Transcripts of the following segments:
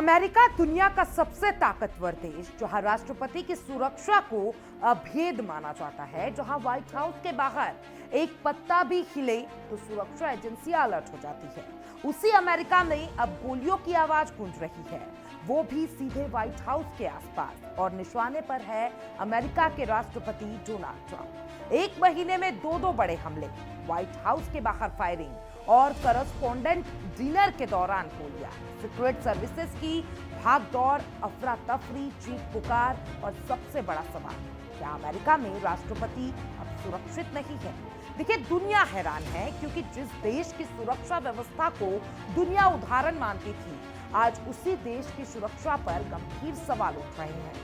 America दुनिया का सबसे ताकतवर देश, जहां राष्ट्रपति की सुरक्षा को अभेद माना जाता है, जहां व्हाइट हाउस के बाहर एक पत्ता भी हिले तो सुरक्षा एजेंसियां अलर्ट हो जाती है। उसी अमेरिका में अब गोलियों की आवाज गूंज रही है, वो भी सीधे व्हाइट हाउस के आसपास, और निशाने पर है अमेरिका के राष्ट्रपति डोनाल्ड ट्रंप। एक महीने में दो बड़े हमले, व्हाइट हाउस के बाहर फायरिंग और करस्पॉन्डेंट डिनर के दौरान गोलियां, सीक्रेट सर्विसेज की भागदौड़, अफरा तफरी, चीख पुकार और सबसे बड़ा सवाल, क्या अमेरिका में राष्ट्रपति अब सुरक्षित नहीं है? देखिए, दुनिया हैरान है, क्योंकि जिस देश की सुरक्षा व्यवस्था को दुनिया उदाहरण मानती थी, आज उसी देश की सुरक्षा पर गंभीर सवाल उठ रहे हैं।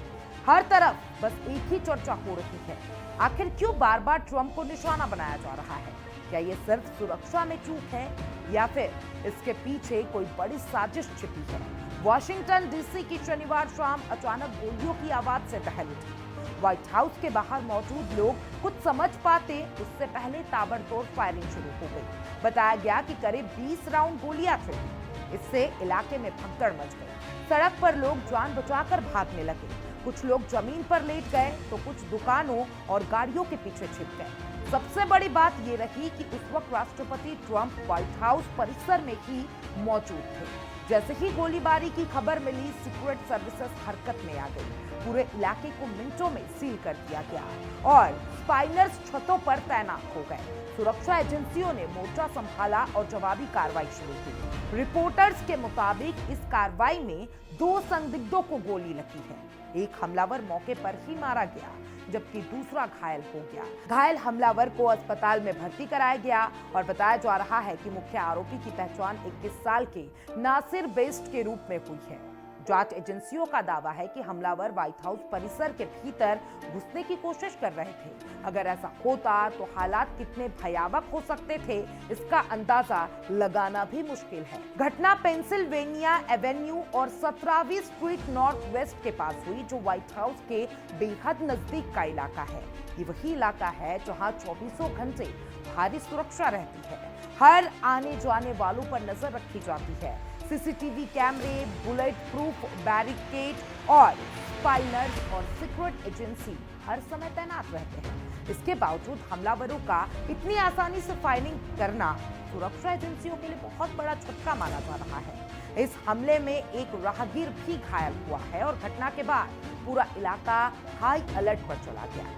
हर तरफ बस एक ही चर्चा हो रही है, आखिर क्यों बार बार ट्रंप को निशाना बनाया जा रहा है? क्या ये सिर्फ सुरक्षा में चूक है, या फिर इसके पीछे कोई बड़ी साजिश छिपी है? वॉशिंगटन डीसी की शनिवार शाम अचानक गोलियों की आवाज से टहल उठी। व्हाइट हाउस के बाहर मौजूद लोग कुछ समझ पाते उससे पहले ताबड़तोड़ फायरिंग शुरू हो गई। बताया गया कि करीब 20 राउंड गोलियां चली। इससे इलाके में भगदड़ मच गई। सड़क पर लोग जान बचाकर भागने लगे। कुछ लोग जमीन पर लेट गए तो कुछ दुकानों और गाड़ियों के पीछे छिप गए। सबसे बड़ी बात यह रही कि उस वक्त राष्ट्रपति ट्रंप व्हाइट हाउस परिसर में ही मौजूद थे। जैसे ही गोलीबारी की खबर मिली, सीक्रेट सर्विसेज हरकत में आ गई। पूरे इलाके को मिनटों में सील कर दिया गया और स्पाइनर्स छतों पर तैनात हो गए। सुरक्षा एजेंसियों ने मोर्चा संभाला और जवाबी कार्रवाई शुरू की। रिपोर्टर्स के मुताबिक इस कार्रवाई में 2 संदिग्धों को गोली लगी है। एक हमलावर मौके पर ही मारा गया, जबकि दूसरा घायल हो गया। घायल हमलावर को अस्पताल में भर्ती कराया गया और बताया जा रहा है कि मुख्य आरोपी की पहचान 21 साल के नासिर बेस्ट के रूप में हुई है। जांच एजेंसियों का दावा है कि हमलावर व्हाइट हाउस परिसर के भीतर घुसने की कोशिश कर रहे थे। अगर ऐसा होता तो हालात कितने भयावह हो सकते थे, इसका अंदाजा लगाना भी मुश्किल है। घटना पेंसिल्वेनिया एवेन्यू और 17वीं स्ट्रीट नॉर्थ वेस्ट के पास हुई, जो व्हाइट हाउस के बेहद नजदीक का इलाका है। ये वही इलाका है जहां 24 घंटे भारी सुरक्षा रहती है। हर आने जाने वालों पर नजर रखी जाती है। सीसीटीवी कैमरे, बुलेट प्रूफ बैरिकेड और स्पाइनर्स और सीक्रेट एजेंसी हर समय तैनात रहते हैं। इसके बावजूद हमलावरों का इतनी आसानी से फायरिंग करना सुरक्षा एजेंसियों के लिए बहुत बड़ा झटका माना जा रहा है। इस हमले में एक राहगीर भी घायल हुआ है और घटना के बाद पूरा इलाका हाई अलर्ट पर चला गया।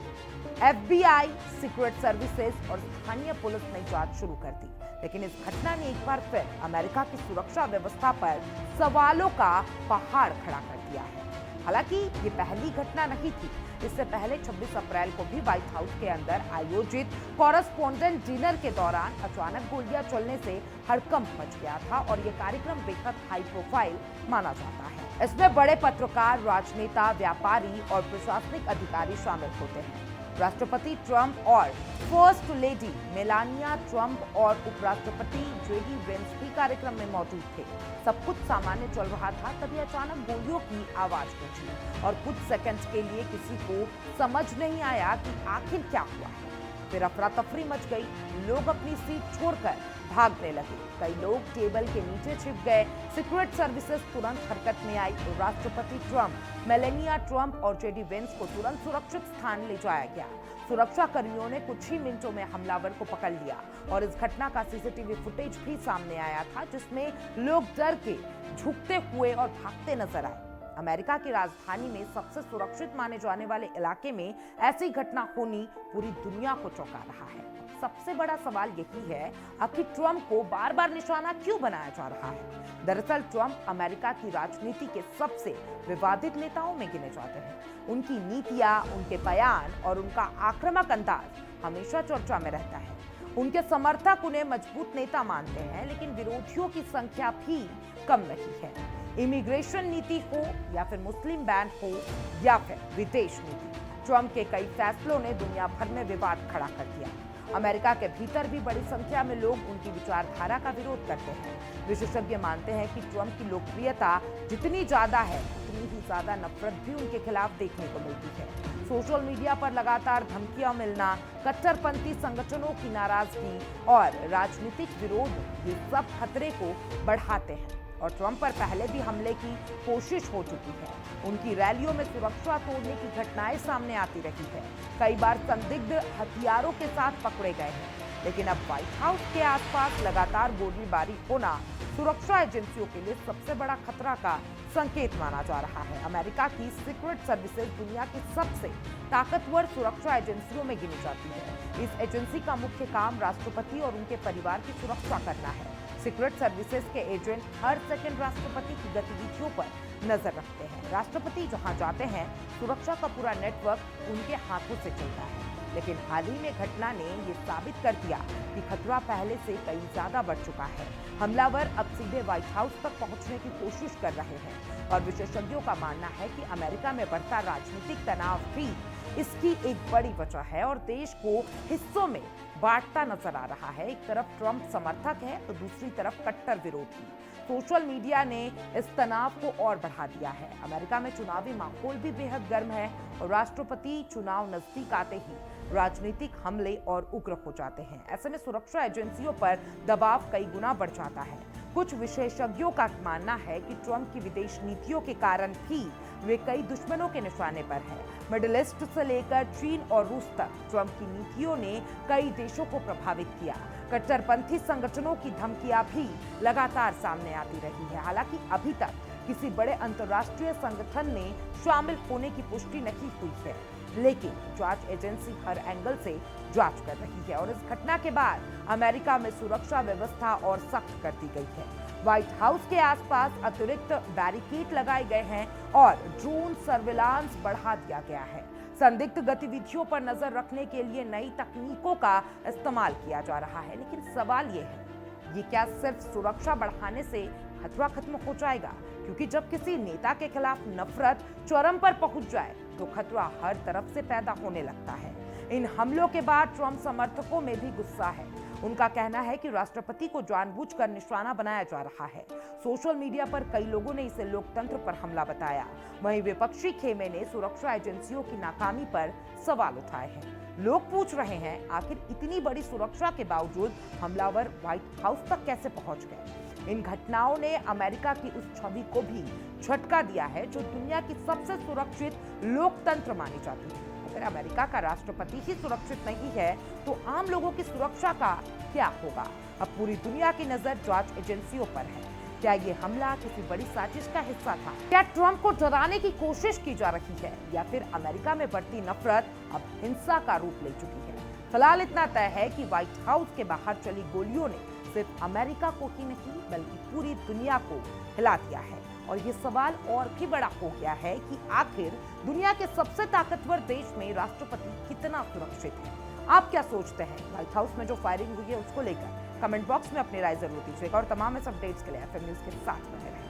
FBI, सीक्रेट सर्विसेज और स्थानीय पुलिस ने जांच शुरू कर दी, लेकिन इस घटना ने एक बार फिर अमेरिका की सुरक्षा व्यवस्था पर सवालों का पहाड़ खड़ा कर दिया है। हालांकि ये पहली घटना नहीं थी। इससे पहले 26 अप्रैल को भी व्हाइट हाउस के अंदर आयोजित कॉरेस्पॉन्डेंट डिनर के दौरान अचानक गोलियां चलने से हड़कंप मच गया था और ये कार्यक्रम बेहद हाई प्रोफाइल माना जाता है। इसमें बड़े पत्रकार, राजनेता, व्यापारी और प्रशासनिक अधिकारी शामिल होते हैं। राष्ट्रपति ट्रंप और फर्स्ट लेडी मेलानिया ट्रंप और उपराष्ट्रपति जेडी वेंस भी कार्यक्रम में मौजूद थे। सब कुछ सामान्य चल रहा था, तभी अचानक गोलियों की आवाज गूंजी और कुछ सेकंड्स के लिए किसी को समझ नहीं आया कि आखिर क्या हुआ है। फिर अफरा तफरी मच गई। लोग अपनी सीट छोड़कर भागने लगे। कई लोग टेबल के नीचे छिप गए। सीक्रेट सर्विसेज तुरंत हरकत में आई तो राष्ट्रपति ट्रंप, मेलानिया ट्रंप और जेडी वेंस को तुरंत सुरक्षित स्थान ले जाया गया। सुरक्षा कर्मियों ने कुछ ही मिनटों में हमलावर को पकड़ लिया और इस घटना का सीसीटीवी फुटेज भी सामने आया था, जिसमें लोग डर के झुकते हुए और भागते नजर आए। अमेरिका की राजधानी में सबसे सुरक्षित माने जाने वाले इलाके में ऐसी घटना होनी पूरी दुनिया को चौंका रहा है। सबसे बड़ा सवाल यही है, आखिर ट्रंप को बार बार निशाना क्यों बनाया जा रहा है? दरअसल ट्रंप अमेरिका की राजनीति के सबसे विवादित नेताओं में गिने जाते हैं। उनकी नीतियां, उनके बयान और उनका आक्रामक अंदाज हमेशा चर्चा में रहता है। उनके समर्थक उन्हें मजबूत नेता मानते हैं, लेकिन विरोधियों की संख्या भी कम नहीं है। इमिग्रेशन नीति हो या फिर मुस्लिम बैन हो या फिर विदेश नीति, ट्रंप के कई फैसलों ने दुनिया भर में विवाद खड़ा कर दिया। अमेरिका के भीतर भी बड़ी संख्या में लोग उनकी विचारधारा का विरोध करते हैं। विशेषज्ञ मानते हैं कि ट्रंप की लोकप्रियता जितनी ज्यादा है, उतनी ही ज्यादा नफरत भी उनके खिलाफ देखने को मिलती है। सोशल मीडिया पर लगातार धमकियां मिलना, कट्टरपंथी संगठनों की नाराजगी और राजनीतिक विरोध, ये सब खतरे को बढ़ाते हैं। और ट्रंप पर पहले भी हमले की कोशिश हो चुकी है। उनकी रैलियों में सुरक्षा तोड़ने की घटनाएं सामने आती रही है। कई बार संदिग्ध हथियारों के साथ पकड़े गए हैं, लेकिन अब व्हाइट हाउस के आसपास लगातार गोलीबारी होना सुरक्षा एजेंसियों के लिए सबसे बड़ा खतरा का संकेत माना जा रहा है। अमेरिका की सीक्रेट सर्विसेज दुनिया की सबसे ताकतवर सुरक्षा एजेंसियों में गिनी जाती है। इस एजेंसी का मुख्य काम राष्ट्रपति और उनके परिवार की सुरक्षा करना है। सीक्रेट सर्विसेज के एजेंट हर सेकंड राष्ट्रपति की गतिविधियों पर नजर रखते हैं। राष्ट्रपति जहां जाते हैं, सुरक्षा का पूरा नेटवर्क उनके हाथों से चलता है। लेकिन हाल ही में घटना ने ये साबित कर दिया कि खतरा पहले से कई ज्यादा बढ़ चुका है। हमलावर अब सीधे व्हाइट हाउस तक पहुंचने की कोशिश कर रहे हैं और विशेषज्ञों का मानना है कि अमेरिका में बढ़ता राजनीतिक तनाव भी इसकी एक बड़ी वजह है और देश को हिस्सों में बांटता नजर आ रहा है। एक तरफ ट्रंप समर्थक है तो दूसरी तरफ कट्टर विरोधी। सोशल मीडिया ने इस तनाव को और बढ़ा दिया है। अमेरिका में चुनावी माहौल भी बेहद गर्म है और राष्ट्रपति चुनाव नजदीक आते ही राजनीतिक हमले और उग्र हो जाते हैं। ऐसे में सुरक्षा एजेंसियों पर दबाव कई गुना बढ़ जाता है। कुछ विशेषज्ञों का मानना है कि ट्रंप की विदेश नीतियों के कारण भी वे कई दुश्मनों के निशाने पर हैं। मिडिल ईस्ट से लेकर चीन और रूस तक ट्रंप की नीतियों ने कई देशों को प्रभावित किया। कट्टरपंथी संगठनों की धमकियां भी लगातार सामने आती रही है। हालांकि अभी तक किसी बड़े अंतर्राष्ट्रीय संगठन में शामिल होने की पुष्टि नहीं हुई है, लेकिन जांच एजेंसी हर एंगल से जांच कर रही है और इस घटना के बाद अमेरिका में सुरक्षा व्यवस्था और सख्त कर दी गई है। व्हाइट हाउस के आसपास अतिरिक्त बैरिकेड लगाए गए हैं और ड्रोन सर्विलांस बढ़ा दिया गया है। संदिग्ध गतिविधियों पर नजर रखने के लिए नई तकनीकों का इस्तेमाल किया जा रहा है। लेकिन सवाल ये है, ये क्या सिर्फ सुरक्षा बढ़ाने से खतरा खत्म हो जाएगा? क्योंकि जब किसी नेता के खिलाफ नफरत चरम पर पहुंच जाए तो खतरा हर तरफ से पैदा होने लगता है। इन हमलों के बाद ट्रंप समर्थकों में भी गुस्सा है। उनका कहना है कि राष्ट्रपति को जानबूझकर निशाना बनाया जा रहा है। सोशल मीडिया पर कई लोगों ने इसे लोकतंत्र पर हमला बताया। वहीं विपक्षी खेमे ने सुरक्षा एजेंसियों की नाकामी पर सवाल उठाए हैं। लोग पूछ रहे हैं, आखिर इतनी बड़ी सुरक्षा के बावजूद हमलावर व्हाइट हाउस तक कैसे पहुंच गए? इन घटनाओं ने अमेरिका की उस छवि को भी झटका दिया है जो दुनिया की सबसे सुरक्षित लोकतंत्र मानी जाती है। अगर अमेरिका का राष्ट्रपति ही सुरक्षित नहीं है तो आम लोगों की सुरक्षा का क्या होगा? अब पूरी दुनिया की नजर जांच एजेंसियों पर है। क्या ये हमला किसी बड़ी साजिश का हिस्सा था? क्या ट्रंप को डराने की कोशिश की जा रही है या फिर अमेरिका में बढ़ती नफरत अब हिंसा का रूप ले चुकी है? फिलहाल इतना तय है कि व्हाइट हाउस के बाहर चली गोलियों ने सिर्फ अमेरिका को ही नहीं बल्कि पूरी दुनिया को हिला दिया है। और ये सवाल और भी बड़ा हो गया है कि आखिर दुनिया के सबसे ताकतवर देश में राष्ट्रपति कितना सुरक्षित है? आप क्या सोचते हैं? व्हाइट हाउस में जो फायरिंग हुई है उसको लेकर कमेंट बॉक्स में अपनी राय जरूर दीजिएगा और तमाम इस अपडेट्स के लिए एफएम न्यूज के साथ बने रहें।